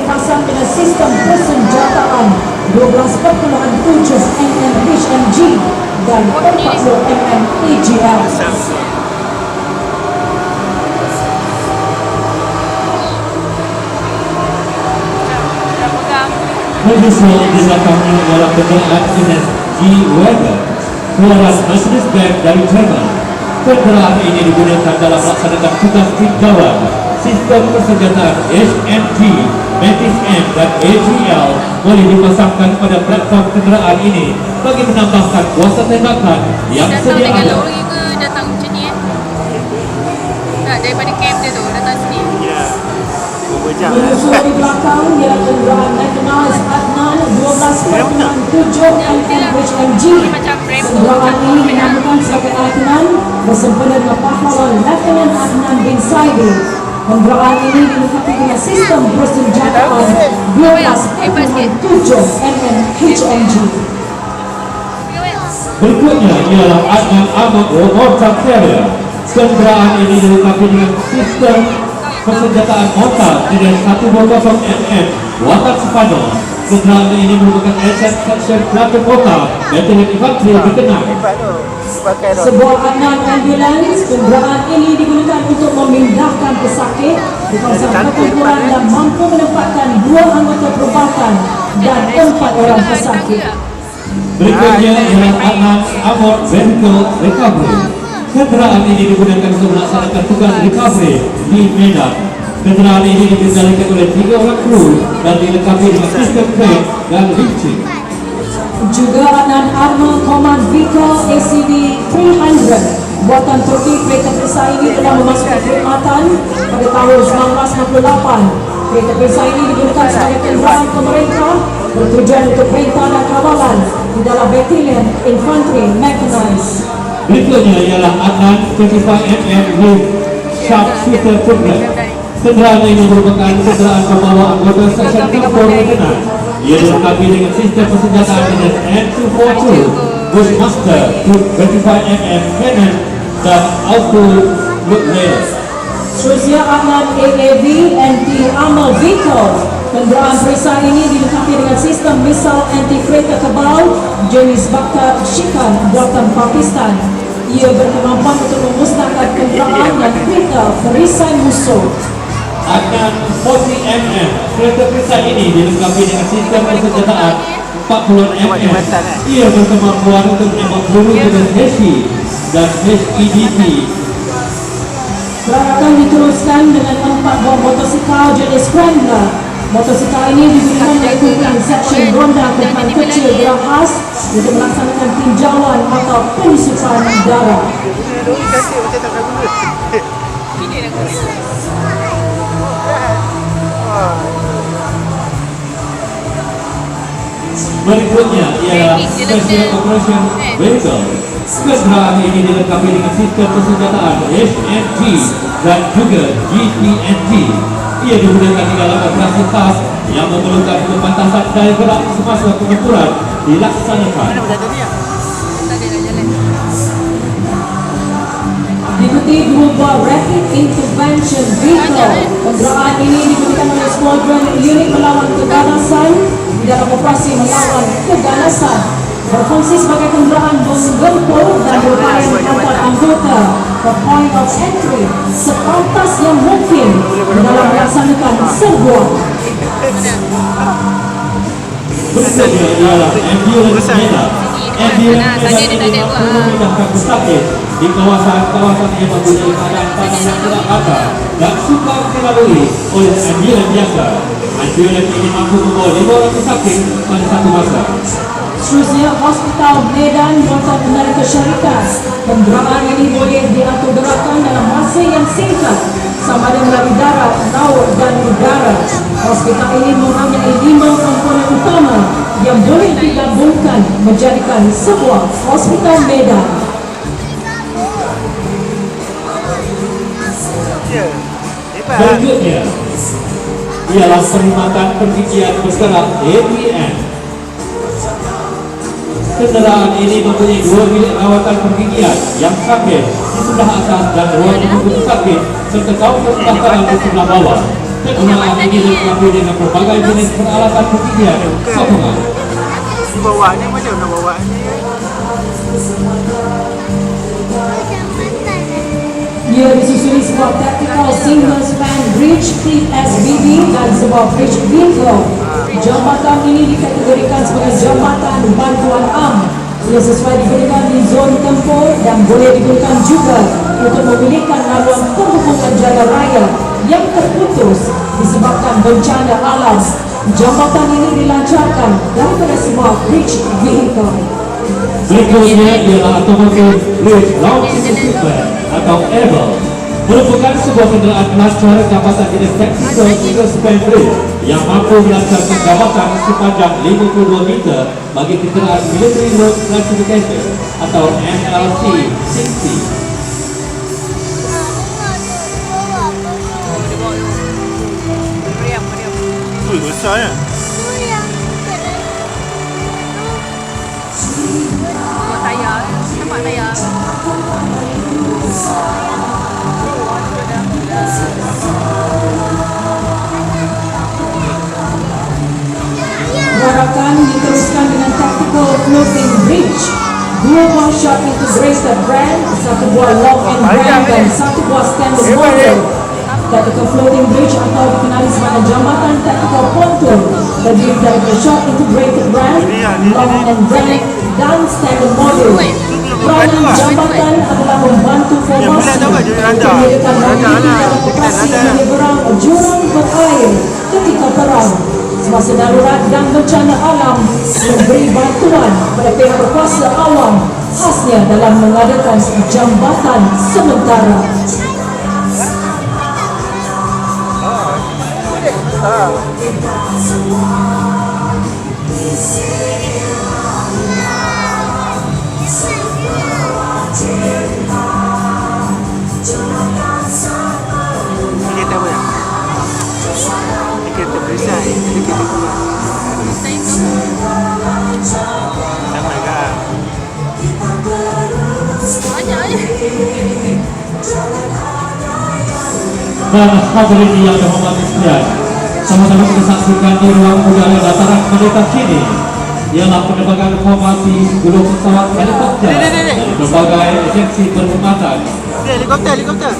dipasang dengan sistem persenjataan 12.7 mm HMG dan 40 mm EGL. Menyusul di belakangnya ialah kenderaan Ines G-Wagon keluaran Mercedes-Benz dari Jerman. Kenderaan ini digunakan dalam melaksanakan tugas tinjauan sistem persenjataan HMG, Metis M dan AGL boleh dipasangkan pada platform kenderaan ini bagi menambahkan kuasa tembakan yang sedia ada. Datang dengan lori ke datang macam ni tak, daripada camp dia tu datang sini. Ya. Berjam. Menyusul di belakang ialah kenderaan mechanized Adnan 12.7 mm HMG. Kenderaan ini dinamakan sebagai Adnan bersempena dengan pahlawan Lieutenant Adnan bin Saidi. Kenderaan ini dilengkapi dengan sistem persenjataan 12.7 mm HMG. Berikutnya ialah Adnan Ahmad Mortar Carrier. Kenderaan ini dilengkapi dengan sistem persenjataan mortar dengan 120 mm watak sepadan. Kenderaan ini merupakan SS Section Platon Mortar Battalion Infantry dikenal. Sebuah Adnan ambulans, kenderaan ini digunakan untuk memindahkan pesakit di kawasan pertempuran dan mampu menempatkan 2 anggota perubatan dan 4 orang pesakit. Berikutnya ialah Adnan Ahmad Vehicle Recovery. Kenderaan ini digunakan untuk melaksanakan tugas recovery di Medan. Kenderaan ini dikendalikan oleh 3 orang kru dan dilengkapi dengan sistem crane dan lifting. Juga Adnan Armour Command Vehicle ACV 300 buatan Turki. Kereta periksa ini telah memasuki perkhidmatan pada tahun 1968. Kereta periksa ini digunakan sebagai kenderaan pemerintah bertujuan untuk perintah dan kawalan di dalam Battalion Infantry Mechanized. Berikutnya ialah Adnan 25mm with Sharpshooter Program. Kenderaan ini merupakan kenderaan pembawa anggota Section Tempur Lieutenant. Ia dilengkapi dengan sistem persenjataan dengan N242 Bushmaster 25mm cannon dan auto look rail. Seterusnya Adnan AAV Anti-Armor Vehicle. Kenderaan periksa ini dilengkapi dengan sistem misal anti-kereta kebal jenis Bakhtar Shikan buatan Pakistan. Ia berkemampuan untuk memusnahkan kenderaan dan kereta perisai musuh. Adnan 40mm. Kereta periksa ini dilengkapi dengan sistem persenjataan 40mm. Ia berkemampuan untuk menembak peluru dengan HE dan HEDP. Peralatan diteruskan dengan 4 buah motosikal jenis Scrambler. Motosikal ini digunakan melakukan section ronda tempat kecil gerak khas untuk melaksanakan tinjauan atau penyusupan darah. Berikutnya ialah Special Operation Vehicle. Kenderaan ini dilengkapi dengan sistem persenjataan HMG dan juga GTNG. Ia digunakan di dalam operasi khas yang memerlukan pembantasan daya gerak semasa pengempuran dilaksanakan. Diikuti 2 buah Rapid Intervention Vehicle. Kenderaan ini digunakan oleh Squadron Unit Melawan Keganasan di dalam operasi melawan keganasan. Berfungsi sebagai kenderaan menggempur dan berupaya menghantar anggota ke point of entry sepantas yang mungkin dalam melaksanakan serbuan. Berikutnya ialah ambulans Medan. Ambulans Medan ini mampu memindahkan pesakit di kawasan-kawasan yang mempunyai keadaan tanah yang tidak rata dan sukar dilalui oleh ambulans biasa. Ambulans ini mampu membawa 5 orang pesakit pada satu masa. Seterusnya Hospital Medan buatan Amerika Syarikat. Kenderaan ini boleh diatur gerakan dalam masa yang singkat sama ada melalui darat, laut dan udara. Hospital ini mempunyai 5 komponen utama yang boleh digabungkan menjadikan sebuah Hospital Medan. Berikutnya ialah perkhidmatan pergigian bergerak APM. Kenderaan ini mempunyai 2 bilik rawatan pergigian yang sakit di sebelah atas dan ruang menunggu pesakit serta kaunter pendaftaran di sebelah bawah. Kejuaraan ini dilengkapi dengan berbagai jenis peralatan ketinggian sokongan. Bawa ni macam nak bawa ni. Ia disusuli sebuah tactical single span bridge TSBB dan sebuah bridge vehicle. Jambatan ini dikategorikan sebagai jambatan bantuan am. Ia sesuai digunakan di zon tempur dan boleh digunakan juga untuk memilihkan laluan penghubungan jalan raya yang terputus disebabkan bencana alam. Jambatan ini dilancarkan daripada sebuah bridge vehicle. Berikutnya ialah Automotive Bridge Launching Equipment atau ABLE, merupakan sebuah kenderaan pelancar jambatan jenis Tactical Single Span Bridge yang mampu melancarkan jambatan sepanjang 52 meter bagi kenderaan Military Road Classification atau MLC 60. Ui, besar ya. Buat tayar. Nampak tayar. Gerakan diteruskan dengan tactical floating bridge. Dua buah shot integrated brand, satu buah long and brand dan satu buah standard model. Tactical floating bridge atau dikenali sebagai jambatan tactical pontoon terdiri daripada shot integrated brand, long and brand dan standard model. Peranan jambatan adalah membantu formasi menyediakan mobiliti dalam operasi menyeberang jurang berair ketika perang. Semasa darurat dan bencana alam, memberi bantuan kepada pihak berkuasa awam, khasnya dalam mengadakan jambatan sementara. Ini kereta apa ya? Ini kereta perisai. Ini kereta keluar. Saya tu. Sama kan? Banyak je. Dan hadirin yang dihormati sekalian, sama-sama kita saksikan di ruang udara dataran merdeka kini ialah penerbangan formasi gulung pesawat helikopter dari berbagai agensi perkhidmatan. Helikopter.